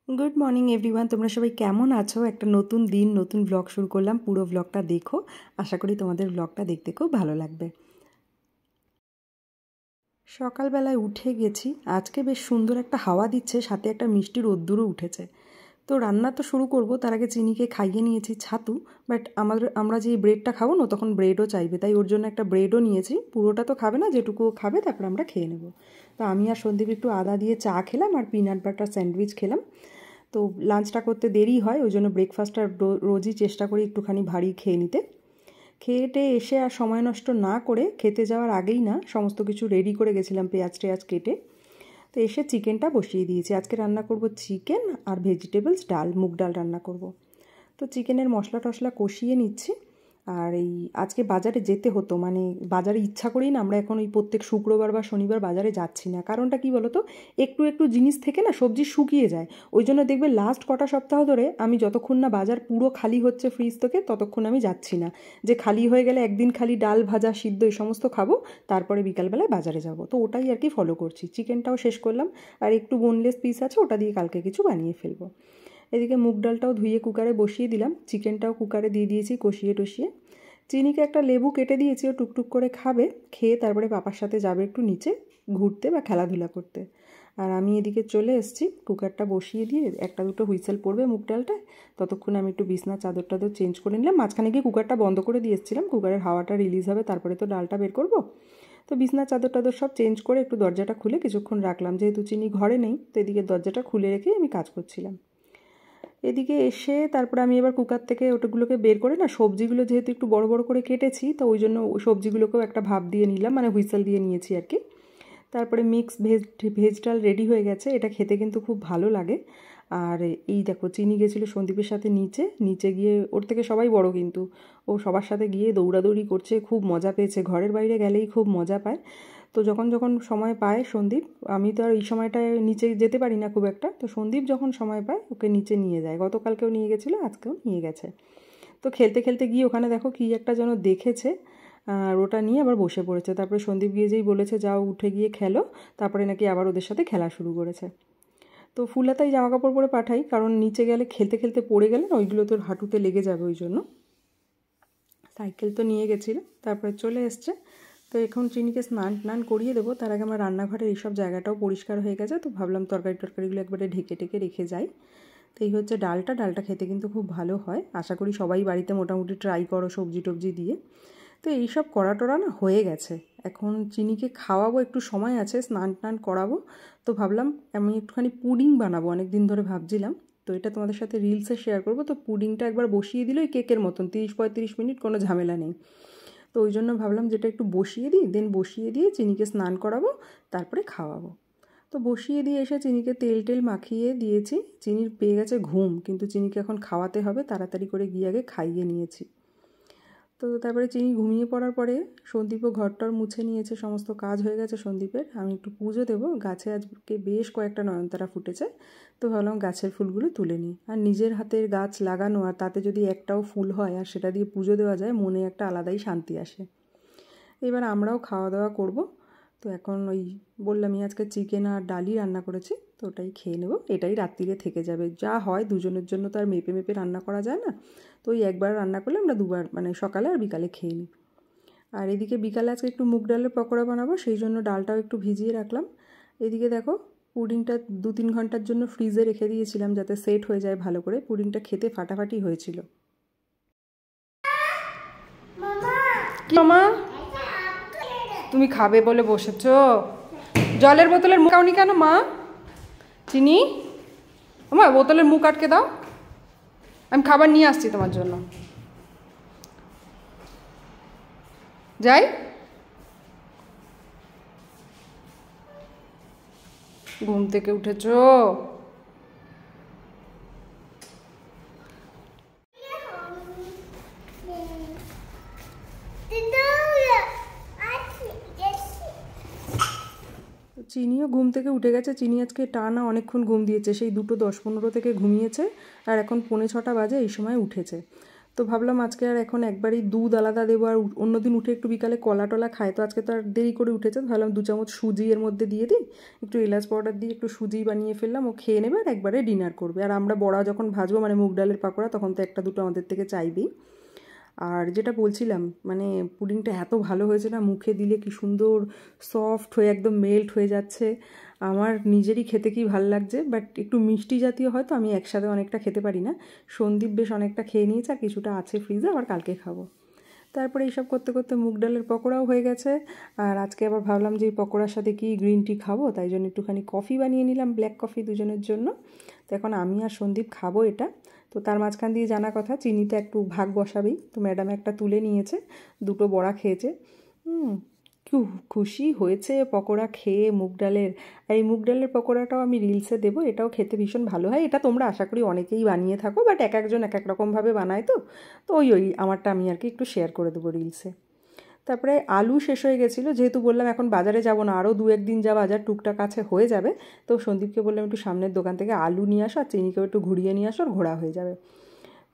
Good morning everyone. तुम्हारा सबाई केमन आछो? एक नतून दिन नतून ब्लग शुरू करलाम। पुरो ब्लगटा देखो, आशा करी तुम्हादेर ब्लगटा देखते खूब भालो लागबे। सकाल बेलाय उठे गेছি, আজকে বেশ সুন্দর একটা হাওয়া দিচ্ছে, সাথে একটা মিষ্টি রোদ্দুরও উঠেছে। তো রান্না তো শুরু করব, তার আগে চিনিকে খাইয়ে নিয়েছি ছাতু। বাট আমরা যে ব্রেডটা খাবো না, তখন ব্রেডও চাইবে, তাই ওর জন্য একটা ব্রেডও নিয়েছি। পুরোটা তো খাবে না, যেটুকু খাবে তারপর আমরা খেয়ে নেব। তো আমি আর সন্দীপ একটু আদা দিয়ে চা খেলাম আর পিনাট বাটার স্যান্ডউইচ খেলাম। তো লাঞ্চটা করতে দেরি হয়, ওই জন্য ব্রেকফাস্টটা রোজই চেষ্টা করি একটুখানি ভারী খেয়ে নিতে। খেয়েটে এসে আর সময় নষ্ট না করে খেতে যাওয়ার আগেই না সমস্ত কিছু রেডি করে গেছিলাম, পেঁয়াজ টেয়াজ কেটে। তো এসে চিকেনটা বসিয়ে দিয়েছি। আজকে রান্না করব চিকেন আর ভেজিটেবলস, ডাল, মুগ ডাল রান্না করব। তো চিকেনের মশলা টশলা কষিয়ে নিচ্ছি। আর এই আজকে বাজারে যেতে হতো, মানে বাজারে ইচ্ছা করেই না আমরা এখন ওই প্রত্যেক শুক্রবার বা শনিবার বাজারে যাচ্ছি না। কারণটা কি বলো তো, একটু একটু জিনিস থেকে না সবজি শুকিয়ে যায়। ওই জন্য দেখবে লাস্ট কটা সপ্তাহ ধরে আমি যতক্ষণ না বাজার পুরো খালি হচ্ছে ফ্রিজ থেকে, ততক্ষণ আমি যাচ্ছি না। যে খালি হয়ে গেলে একদিন খালি ডাল ভাজা সিদ্ধ এই সমস্ত খাবো, তারপরে বিকালবেলায় বাজারে যাব। তো ওটাই আর কি ফলো করছি। চিকেনটাও শেষ করলাম, আর একটু বোনলেস পিস আছে, ওটা দিয়ে কালকে কিছু বানিয়ে ফেলবো। এদিকে মুগ ডালটাও ধুয়ে কুকারে বসিয়ে দিলাম, চিকেনটাও কুকারে দিয়ে দিয়েছি কষিয়ে টষিয়ে। চিনিকে একটা লেবু কেটে দিয়েছি, ও টুকটুক করে খাবে, খেয়ে তারপরে পাপার সাথে যাবে একটু নিচে ঘুরতে বা খেলাধুলা করতে। আর আমি এদিকে চলে এসেছি, কুকারটা বসিয়ে দিয়ে একটা দুটো হুইসেল পড়বে মুগ ডালটায়, ততক্ষণ আমি একটু বিছনার চাদর টাদর চেঞ্জ করে নিলাম। মাঝখানে গিয়ে কুকারটা বন্ধ করে দিয়ে এসেছিলাম, কুকারের হাওয়াটা রিলিজ হবে, তারপরে তো ডালটা বের করবো। তো বিছনার চাদর টাদর সব চেঞ্জ করে একটু দরজাটা খুলে কিছুক্ষণ রাখলাম, যেহেতু চিনি ঘরে নেই, তো এদিকে দরজাটা খুলে রেখেই আমি কাজ করছিলাম। এদিকে এসে তারপরে আমি এবার কুকার থেকে ওটাগুলোকে বের করে না, সবজিগুলো যেহেতু একটু বড় বড় করে কেটেছি, তো ওই জন্য সবজিগুলোকেও একটা ভাপ দিয়ে নিলাম, মানে হুইসেল দিয়ে নিয়েছি আর কি। তারপরে মিক্স ভেজ ডাল রেডি হয়ে গেছে। এটা খেতে কিন্তু খুব ভালো লাগে। আর এই দেখো, চিনি গেছিলো সন্দীপের সাথে নিচে গিয়ে, ওর থেকে সবাই বড় কিন্তু, ও সবার সাথে গিয়ে দৌড়াদৌড়ি করছে, খুব মজা পেয়েছে। ঘরের বাইরে গেলেই খুব মজা পায়। তো যখন যখন সময় পায় সন্দীপ, আমি তো আর এই সময়টায় নিচে যেতে পারি না খুব একটা, তো সন্দীপ যখন সময় পায় ওকে নিচে নিয়ে যায়। গতকালকেও নিয়ে গেছিলো, আজকেও নিয়ে গেছে। তো খেলতে খেলতে গিয়ে ওখানে দেখো কী একটা যেন দেখেছে, আর ওটা নিয়ে আবার বসে পড়েছে। তারপরে সন্দীপ গিয়ে যেই বলেছে যাও উঠে গিয়ে খেলো, তারপরে নাকি আবার ওদের সাথে খেলা শুরু করেছে। তো ফুলহাতাই জামা কাপড় পরে পাঠাই, কারণ নিচে গেলে খেলতে খেলতে পড়ে গেলে না ওইগুলো তোর হাঁটুতে লেগে যাবে, ওই জন্য। সাইকেল তো নিয়ে গেছিলো, তারপরে চলে এসছে। তো এখন চিনিকে স্নান করিয়ে দেবো, তার আগে আমার রান্নাঘরের এইসব জায়গাটাও পরিষ্কার হয়ে গেছে, তো ভাবলাম তরকারিগুলো একবারে ঢেকে রেখে যাই। তো এই হচ্ছে ডালটা খেতে কিন্তু খুব ভালো হয়। আশা করি সবাই বাড়িতে মোটামুটি ট্রাই করো সবজি টবজি দিয়ে। তো এইসব করা না হয়ে গেছে। এখন চিনিকে খাওয়াবো, একটু সময় আছে, স্নান করাবো। তো ভাবলাম আমি একটুখানি পুডিং বানাবো, অনেক দিন ধরে ভাবছিলাম। তো এটা তোমাদের সাথে রিলসে শেয়ার করবো। তো পুডিংটা একবার বসিয়ে দিল ওই কেকের মতন, 30-35 মিনিট, কোনো ঝামেলা নেই। তো ওই জন্য ভাবলাম যেটা একটু বসিয়ে দিই, বসিয়ে দিয়ে চিনিকে স্নান করাবো, তারপরে খাওয়াবো। তো বসিয়ে দিয়ে এসে চিনিকে তেল মাখিয়ে দিয়েছি। চিনির পেয়ে গেছে ঘুম, কিন্তু চিনিকে এখন খাওয়াতে হবে, তাড়াতাড়ি করে গিয়ে আগে খাইয়ে নিয়েছি। তো তারপরে চিনি ঘুমিয়ে পড়ার পরে সন্দীপও ঘরটার মুছে নিয়েছে, সমস্ত কাজ হয়ে গেছে সন্দীপের। আমি একটু পুজো দেবো, গাছে আজকে বেশ কয়েকটা নয়নতারা ফুটেছে, তো ভাবলাম গাছের ফুলগুলো তুলে নিই। আর নিজের হাতের গাছ লাগানো, আর তাতে যদি একটাও ফুল হয় আর সেটা দিয়ে পুজো দেওয়া যায়, মনে একটা আলাদাই শান্তি আসে। এবার আমরাও খাওয়া দাওয়া করব। তো এখন ওই বললামই আজকে চিকেন আর ডালই রান্না করেছি, তো ওটাই খেয়ে নেব। এটাই রাত্রিরে থেকে যাবে, যা হয় দুজনের জন্য তো আর মেপে রান্না করা যায় না। তো ওই একবার রান্না করলে আমরা দুবার, মানে সকালে আর বিকালে খেয়ে নিই। আর এদিকে বিকালে আজকে একটু মুগ ডালের পকোড়া বানাবো, সেই জন্য ডালটাও একটু ভিজিয়ে রাখলাম। এদিকে দেখো পুডিংটা 2-3 ঘন্টার জন্য ফ্রিজে রেখে দিয়েছিলাম, যাতে সেট হয়ে যায় ভালো করে। পুডিংটা খেতে ফাটাফাটি হয়েছিল। মামা তুমি খাবে বলে বসেছো, জলের বোতলের মুখ আউনি কেন মা? চিনি মা, বোতলের মুখ আটকে দাও, আমি খাবার নিয়ে আসছি তোমার জন্য। যাই, ঘুম থেকে উঠেছো? চিনিও ঘুম থেকে উঠে গেছে। চিনি আজকে টানা অনেকক্ষণ ঘুম দিয়েছে, সেই 2:10-15 থেকে ঘুমিয়েছে, আর এখন 5:45 বাজে, এই সময় উঠেছে। তো ভাবলাম আজকে আর এখন একবারই দুধ আলাদা দেবো, আর অন্যদিন উঠে একটু বিকালে কলা টলা খায়, তো আজকে তো আর দেরি করে উঠেছে, ভাবলাম 2 চামচ সুজি এর মধ্যে দিয়ে দিই, একটু এলাচ পাউডার দিয়ে একটু সুজি বানিয়ে ফেললাম, ও খেয়ে নেবে আর একবারে ডিনার করবে। আর আমরা বড়া যখন ভাজবো মানে মুগ ডালের পাকোড়া, তখন তো একটা দুটো আমাদের থেকে চাইবেই। আর যেটা বলছিলাম, মানে পুডিংটা এত ভালো হয়েছে না, মুখে দিলে কি সুন্দর সফট হয়ে একদম মেল্ট হয়ে যাচ্ছে। আমার নিজেরই খেতে কি ভালো লাগছে, বাট একটু মিষ্টি জাতীয় হয়তো আমি একসাথে অনেকটা খেতে পারি না। সন্দীপ বেশ অনেকটা খেয়ে নিয়েছে, আর কিছুটা আছে ফ্রিজে, আবার কালকে খাবো। তারপরে এইসব করতে করতে মুগ ডালের পকোড়াও হয়ে গেছে। আর আজকে আবার ভাবলাম যে এই পকোড়ার সাথে কি গ্রিন টি খাবো, তাই জন্য একটুখানি কফি বানিয়ে নিলাম, ব্ল্যাক কফি দুজনের জন্য। তো এখন আমি আর সন্দীপ খাবো এটা। তো তার মাঝখান দিয়ে জানা কথা, চিনিতে একটু ভাগ বসাবেই, তো ম্যাডাম একটা তুলে নিয়েছে, 2টো বড়া খেয়েছে। খুব খুশি হয়েছে পকোড়া খেয়ে মুগ ডালের। আর এই মুগ ডালের পকোড়াটাও আমি রিলসে দেবো, এটাও খেতে ভীষণ ভালো হয়। এটা তোমরা আশা করি অনেকেই বানিয়ে থাকো, বাট এক একজন এক এক রকমভাবে বানায়, তো তো ওই আমারটা আমি আর কি একটু শেয়ার করে দেবো রিলসে। তারপরে আলু শেষ হয়ে গেছিলো, যেহেতু বললাম এখন বাজারে যাব না, আরও 2-1 দিন যা বাজার টুকটাক আছে হয়ে যাবে, তো সন্দীপকে বললাম একটু সামনের দোকান থেকে আলু নিয়ে আসো, আর চিনিকেও একটু ঘুরিয়ে নিয়ে আসো, আর ঘোরা হয়ে যাবে।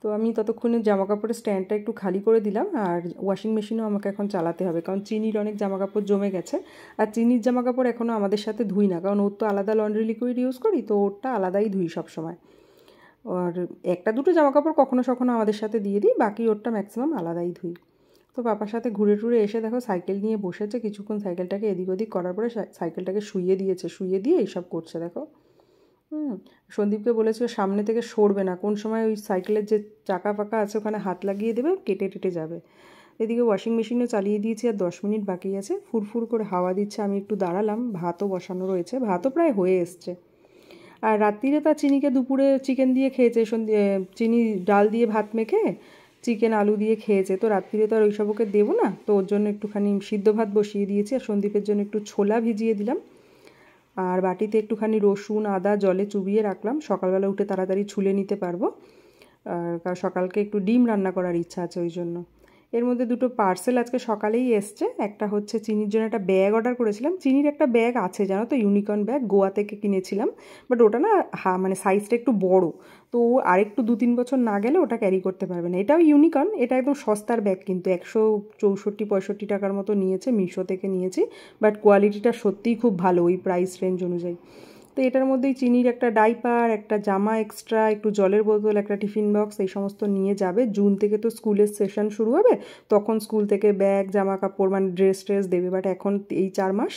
তো আমি ততক্ষণে জামাকাপড়ের স্ট্যান্ডটা একটু খালি করে দিলাম, আর ওয়াশিং মেশিনও আমাকে এখন চালাতে হবে, কারণ চিনির অনেক জামাকাপড় জমে গেছে। আর চিনির জামাকাপড় এখনও আমাদের সাথে ধুই না, কারণ ওর তো আলাদা লন্ড্রি লিকুইড ইউজ করি, তো ওরটা আলাদাই ধুই সবসময়। আর একটা দুটো জামাকাপড় কখনো সখনো আমাদের সাথে দিয়ে দিই, বাকি ওরটা ম্যাক্সিমাম আলাদাই ধুই। তো পাপার সাথে ঘুরে টুরে এসে দেখো সাইকেল নিয়ে বসেছে, কিছুক্ষণ সাইকেলটাকে এদিক ওদিক করার পরে সাইকেলটাকে শুইয়ে দিয়েছে, শুইয়ে দিয়ে এইসব করছে দেখো। সন্দীপকে বলেছে সামনে থেকে সরবে না, কোন সময় ওই সাইকেলের যে চাকা ফাঁকা আছে ওখানে হাত লাগিয়ে দেবে, কেটে টেটে যাবে। এদিকে ওয়াশিং মেশিনও চালিয়ে দিয়েছি, আর 10 মিনিট বাকি আছে, ফুরফুর করে হাওয়া দিচ্ছে। আমি একটু দাঁড়ালাম, ভাতও বসানো রয়েছে, ভাতও প্রায় হয়ে এসছে। আর রাত্রিরে তা চিনিকে দুপুরে চিকেন দিয়ে খেয়েছে, চিনি ডাল দিয়ে ভাত মেখে চিকেন আলু দিয়ে খেয়েছে, তো রাত্রিরে তো আর ওইসব ওকে দেবো না, তো ওর জন্য একটুখানি সিদ্ধ ভাত বসিয়ে দিয়েছি, আর সন্দীপের জন্য একটু ছোলা ভিজিয়ে দিলাম। আর বাটিতে একটুখানি রসুন আদা জলে চুবিয়ে রাখলাম, সকালবেলা উঠে তাড়াতাড়ি ছুলে নিতে পারবো। আর সকালকে একটু ডিম রান্না করার ইচ্ছা আছে ওই জন্য। এর মধ্যে 2টো পার্সেল আজকে সকালেই এসছে। একটা হচ্ছে চিনির জন্য একটা ব্যাগ অর্ডার করেছিলাম, চিনির একটা ব্যাগ আছে জানো তো, ইউনিকর্ন ব্যাগ, গোয়া থেকে কিনেছিলাম, বাট ওটা না মানে সাইজটা একটু বড়, তো আরেকটু 2-3 বছর না গেলে ওটা ক্যারি করতে পারবে না। এটাও ইউনিকর্ন, এটা একদম সস্তার ব্যাগ, কিন্তু 164-65 টাকার মতো নিয়েছে, মিশো থেকে নিয়েছি, বাট কোয়ালিটিটা সত্যিই খুব ভালো ওই প্রাইস রেঞ্জ অনুযায়ী। তো এটার মধ্যেই চিনির একটা ডাইপার, একটা জামা এক্সট্রা, একটু জলের বোতল, একটা টিফিন বক্স, এই সমস্ত নিয়ে যাবে। জুন থেকে তো স্কুলের সেশন শুরু হবে, তখন স্কুল থেকে ব্যাগ জামা কাপড় মানে ড্রেস ট্রেস দেবে, বাট এখন এই 4 মাস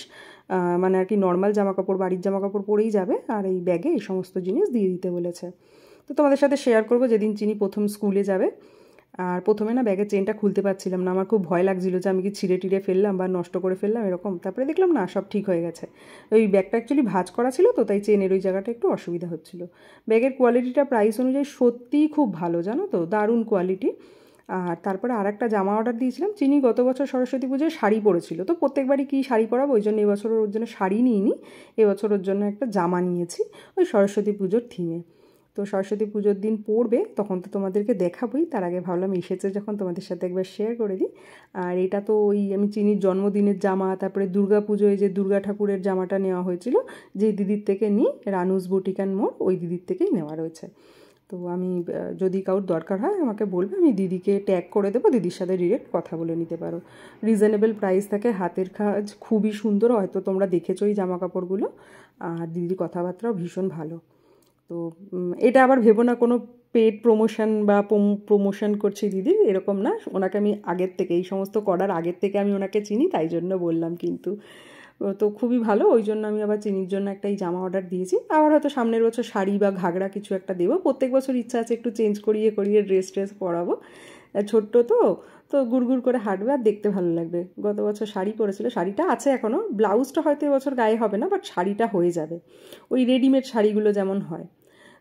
মানে আর কি নর্মাল জামা কাপড়, বাড়ির জামা কাপড় পরেই যাবে, আর এই ব্যাগে এই সমস্ত জিনিস দিয়ে দিতে বলেছে। তো তোমাদের সাথে শেয়ার করবো যেদিন চিনি প্রথম স্কুলে যাবে। আর প্রথমে না ব্যাগের চেনটা খুলতে পারছিলাম না, আমার খুব ভয় লাগছিল যে আমি কি ছিঁড়ে টিড়ে ফেললাম বা নষ্ট করে ফেললাম এরকম, তারপরে দেখলাম না সব ঠিক হয়ে গেছে। ওই ব্যাগটা অ্যাকচুয়ালি ভাঁজ করা ছিল, তো তাই চেনের ওই জায়গাটা একটু অসুবিধা হচ্ছিল। ব্যাগের কোয়ালিটিটা প্রাইস অনুযায়ী সত্যিই খুব ভালো জানো তো, দারুণ কোয়ালিটি। আর তারপরে আর একটা জামা অর্ডার দিয়েছিলাম, চিনি গত বছর সরস্বতী পুজোয় শাড়ি পরেছিল, তো প্রত্যেকবারই কি শাড়ি পরাবো, ওই জন্য এবছর ওর জন্য শাড়ি নিইনি, এবছর ওর জন্য একটা জামা নিয়েছি ওই সরস্বতী পুজোর থিমে। তো সরস্বতী পুজোর দিন পড়বে, তখন তো তোমাদেরকে দেখাবোই, তার আগে ভাবলাম এসেছে যখন তোমাদের সাথে একবার শেয়ার করে দিই। আর এটা তো ওই আমি চিনির জন্মদিনের জামা, তারপরে দুর্গা পুজোয় যে দুর্গা ঠাকুরের জামাটা নেওয়া হয়েছিল, যে দিদির থেকে নিই, রানুস বুটিক অ্যান্ড মোর, ওই দিদির থেকেই নেওয়া রয়েছে। তো আমি যদি কারোর দরকার হয় আমাকে বলবে, আমি দিদিকে ট্যাগ করে দেবো, দিদির সাথে ডিরেক্ট কথা বলে নিতে পারো। রিজনেবল প্রাইস থাকে, হাতের কাজ খুবই সুন্দর, হয়তো তোমরা দেখেছো এই জামা কাপড়গুলো, আর দিদির কথাবার্তাও ভীষণ ভালো। তো এটা আবার ভেবো না কোনো পেড প্রমোশন বা প্রমোশন করছি দিদির, এরকম না, ওনাকে আমি আগের থেকে এই সমস্ত করার আগের থেকে আমি ওনাকে চিনি, তাই জন্য বললাম। কিন্তু তো খুবই ভালো, ওই জন্য আমি আবার চিনির জন্য একটা এই জামা অর্ডার দিয়েছি। আবার হয়তো সামনের বছর শাড়ি বা ঘাগরা কিছু একটা দেবো, প্রত্যেক বছর ইচ্ছা আছে একটু চেঞ্জ করিয়ে করিয়ে ড্রেস ট্রেস পরাবো। ছোট্ট তো তো গুড়গুড় করে হাঁটবে আর দেখতে ভালো লাগবে। গত বছর শাড়ি পরেছিল, শাড়িটা আছে এখনও, ব্লাউজটা হয়তো এবছর গায়ে হবে না, বাট শাড়িটা হয়ে যাবে, ওই রেডিমেড শাড়িগুলো যেমন হয়।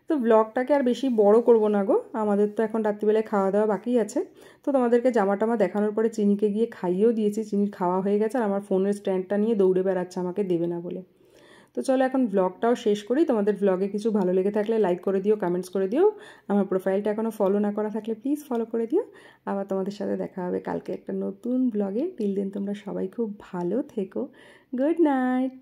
তো ব্লগটাকে আর বেশি বড় করব না গো, আমাদের তো এখন রাত্রিবেলায় খাওয়া দাওয়া বাকি আছে। তো তোমাদেরকে জামা টামা দেখানোর পরে চিনিকে গিয়ে খাইয়েও দিয়েছি, চিনির খাওয়া হয়ে গেছে, আর আমার ফোনের স্ট্যান্ডটা নিয়ে দৌড়ে বেড়াচ্ছে আমাকে দেবে না বলে। তো চলো এখন ব্লগটাও শেষ করি। তোমাদের ব্লগে কিছু ভালো লেগে থাকলে লাইক করে দিও, কমেন্টস করে দিও, আমার প্রোফাইলটা এখনও ফলো না করা থাকলে প্লিজ ফলো করে দিও। আবার তোমাদের সাথে দেখা হবে কালকে একটা নতুন ব্লগে। টিল দিন তোমরা সবাই খুব ভালো থেকো। Good night.